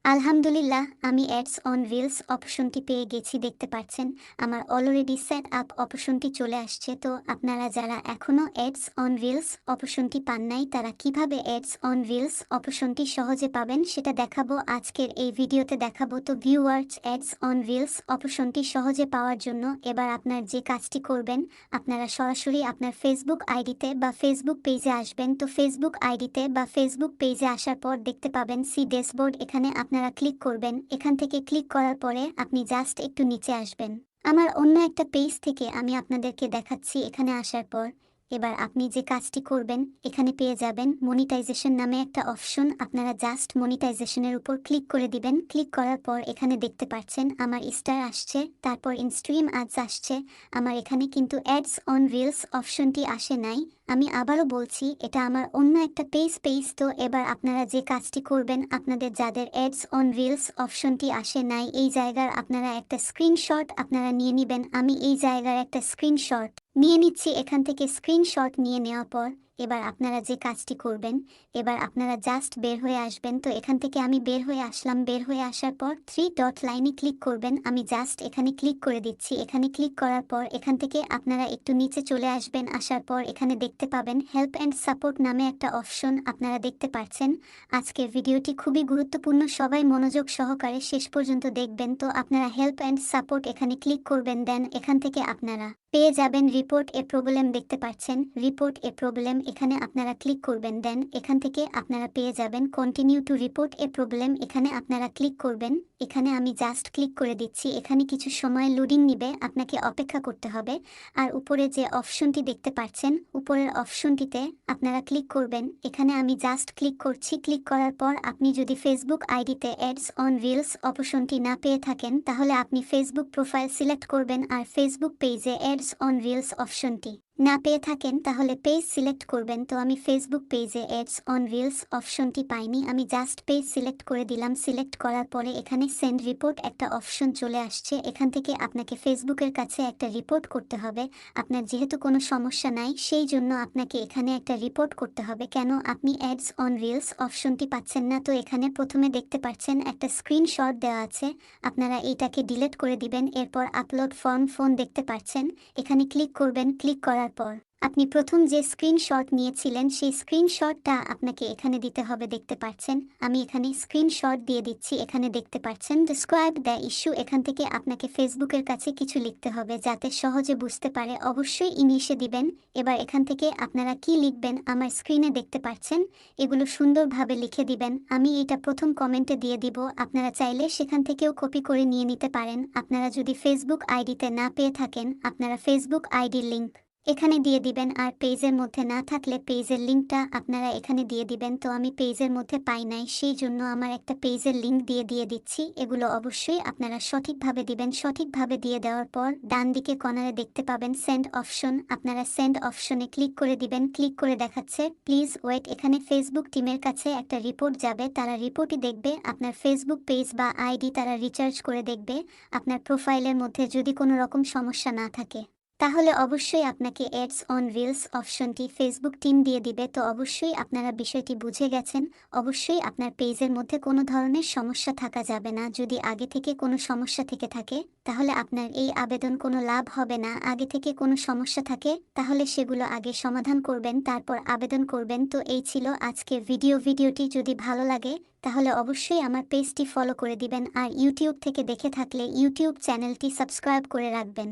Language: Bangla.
আলহামদুলিল্লাহ, আমি অ্যাডস অন রিলস অপশনটি পেয়ে গেছি। দেখতে পাচ্ছেন আমার অলরেডি সেট আপ অপশনটি চলে আসছে। তো আপনারা যারা এখনও অ্যাডস অন রিলস অপশনটি পান নাই, তারা কিভাবে অ্যাডস অন রিলস অপশনটি সহজে পাবেন সেটা দেখাবো আজকের এই ভিডিওতে দেখাবো। তো ভিউয়ার্স, অ্যাডস অন রিলস অপশনটি সহজে পাওয়ার জন্য এবার আপনার যে কাজটি করবেন, আপনারা সরাসরি আপনার ফেসবুক আইডিতে বা ফেসবুক পেজে আসবেন। তো ফেসবুক আইডিতে বা ফেসবুক পেজে আসার পর দেখতে পাবেন সি ড্যাশবোর্ড, এখানে আপনারা ক্লিক করবেন। এখান থেকে ক্লিক করার পরে আপনি জাস্ট একটু নিচে আসবেন। আমার অন্য একটা পেজ থেকে আমি আপনাদেরকে দেখাচ্ছি। এখানে আসার পর এবার আপনি যে কাজটি করবেন, এখানে পেয়ে যাবেন মনিটাইজেশন নামে একটা অপশন। আপনারা জাস্ট মনিটাইজেশনের উপর ক্লিক করে দিবেন। ক্লিক করার পর এখানে দেখতে পাচ্ছেন আমার স্টার আসছে, তারপর ইনস্ট্রিম অ্যাডস আসছে। আমার এখানে কিন্তু অ্যাডস অন রিলস অপশনটি আসে নাই। আমি আবারও বলছি, এটা আমার অন্য একটা পেজ। তো এবার আপনারা যে কাজটি করবেন, আপনাদের যাদের অ্যাডস অন রিলস অপশনটি আসে নাই, এই জায়গার আপনারা একটা স্ক্রিনশট আপনারা নিয়ে নেবেন। আমি এই জায়গার একটা স্ক্রিনশট নিয়ে নিচ্ছি। এখান থেকে স্ক্রিনশট নিয়ে নেওয়ার পর এবার আপনারা যে কাজটি করবেন, এবার আপনারা জাস্ট বের হয়ে আসবেন। তো এখান থেকে আমি বের হয়ে আসলাম। বের হয়ে আসার পর 3 ডট লাইনে ক্লিক করবেন। আমি জাস্ট এখানে ক্লিক করে দিচ্ছি। এখানে ক্লিক করার পর এখান থেকে আপনারা একটু নিচে চলে আসবেন। আসার পর এখানে দেখতে পাবেন হেল্প অ্যান্ড সাপোর্ট নামে একটা অপশন আপনারা দেখতে পাচ্ছেন। আজকের ভিডিওটি খুবই গুরুত্বপূর্ণ, সবাই মনোযোগ সহকারে শেষ পর্যন্ত দেখবেন। তো আপনারা হেল্প অ্যান্ড সাপোর্ট এখানে ক্লিক করবেন, দেন এখান থেকে আপনারা পেয়ে যাবেন রিপোর্ট এ প্রবলেম। দেখতে পাচ্ছেন রিপোর্ট এ প্রবলেম, এখানে আপনারা ক্লিক করবেন। দেন এখান থেকে আপনারা পেয়ে যাবেন continue to report A problem, এখানে আপনারা ক্লিক করবেন। এখানে আমি জাস্ট ক্লিক করে দিচ্ছি। এখানে কিছু সময় লোডিং নিবে, আপনাকে অপেক্ষা করতে হবে। আর উপরে যে অপশনটি দেখতে পাচ্ছেন, উপরের অপশনটিতে আপনারা ক্লিক করবেন। এখানে আমি জাস্ট ক্লিক করছি। ক্লিক করার পর আপনি যদি ফেসবুক আইডিতে অ্যাডস অন রিলস অপশনটি না পেয়ে থাকেন, তাহলে আপনি ফেসবুক প্রোফাইল সিলেক্ট করবেন। আর ফেসবুক পেজে অ্যাডস অন রিলস অপশনটি না পেয়ে থাকেন, তাহলে পেজ সিলেক্ট করবেন। তো আমি ফেসবুক পেজে অ্যাডস অন রিলস অপশনটি পাইনি, আমি জাস্ট পেজ সিলেক্ট করে দিলাম। সিলেক্ট করার পরে এখানে সেন্ড রিপোর্ট একটা অপশন চলে আসছে। এখান থেকে আপনাকে ফেসবুকের কাছে একটা রিপোর্ট করতে হবে। আপনার যেহেতু কোনো সমস্যা নাই, সেই জন্য আপনাকে এখানে একটা রিপোর্ট করতে হবে। কেন আপনি অ্যাডস অন রিলস অপশনটি পাচ্ছেন না? তো এখানে প্রথমে দেখতে পাচ্ছেন একটা স্ক্রিনশট দেওয়া আছে, আপনারা এইটাকে ডিলিট করে দিবেন। এরপর আপলোড ফোন দেখতে পাচ্ছেন, এখানে ক্লিক করবেন। ক্লিক করার পর আপনি প্রথম যে স্ক্রিনশট নিয়েছিলেন, সেই স্ক্রিনশটটা আপনাকে এখানে দিতে হবে। দেখতে পাচ্ছেন আমি এখানে স্ক্রিনশট দিয়ে দিচ্ছি। এখানে দেখতে পাচ্ছেন ডেসক্রাইব দ্য ইস্যু, এখান থেকে আপনাকে ফেসবুকের কাছে কিছু লিখতে হবে যাতে সহজে বুঝতে পারে। অবশ্যই ইংলিশে দিবেন। এবার এখান থেকে আপনারা কি লিখবেন আমার স্ক্রিনে দেখতে পাচ্ছেন, এগুলো সুন্দরভাবে লিখে দিবেন। আমি এটা প্রথম কমেন্টে দিয়ে দিব, আপনারা চাইলে সেখান থেকেও কপি করে নিয়ে নিতে পারেন। আপনারা যদি ফেসবুক আইডিতে না পেয়ে থাকেন, আপনারা ফেসবুক আইডির লিঙ্ক এখানে দিয়ে দিবেন। আর পেজের মধ্যে না থাকলে পেজের লিঙ্কটা আপনারা এখানে দিয়ে দিবেন। তো আমি পেজের মধ্যে পাই নাই, সেই জন্য আমার একটা পেজের লিঙ্ক দিয়ে দিচ্ছি। এগুলো অবশ্যই আপনারা সঠিকভাবে দিবেন। সঠিকভাবে দিয়ে দেওয়ার পর ডান দিকে কর্নারে দেখতে পাবেন সেন্ড অপশন, আপনারা সেন্ড অপশনে ক্লিক করে দিবেন। ক্লিক করে দেখাচ্ছে প্লিজ ওয়েট, এখানে ফেসবুক টিমের কাছে একটা রিপোর্ট যাবে, তারা রিপোর্টই দেখবে আপনার ফেসবুক পেজ বা আইডি, তারা রিচার্জ করে দেখবে আপনার প্রোফাইলের মধ্যে যদি কোনো রকম সমস্যা না থাকে, তাহলে অবশ্যই আপনাকে অ্যাডস অন রিলস অপশনটি ফেসবুক টিম দিয়ে দিবে। তো অবশ্যই আপনারা বিষয়টি বুঝে গেছেন। অবশ্যই আপনার পেজের মধ্যে কোনো ধরনের সমস্যা থাকা যাবে না। যদি আগে থেকে কোনো সমস্যা থেকে থাকে, তাহলে আপনার এই আবেদন কোনো লাভ হবে না। আগে থেকে কোনো সমস্যা থাকে, তাহলে সেগুলো আগে সমাধান করবেন, তারপর আবেদন করবেন। তো এই ছিল আজকের ভিডিওটি যদি ভালো লাগে, তাহলে অবশ্যই আমার পেজটি ফলো করে দিবেন। আর ইউটিউব থেকে দেখে থাকলে ইউটিউব চ্যানেলটি সাবস্ক্রাইব করে রাখবেন।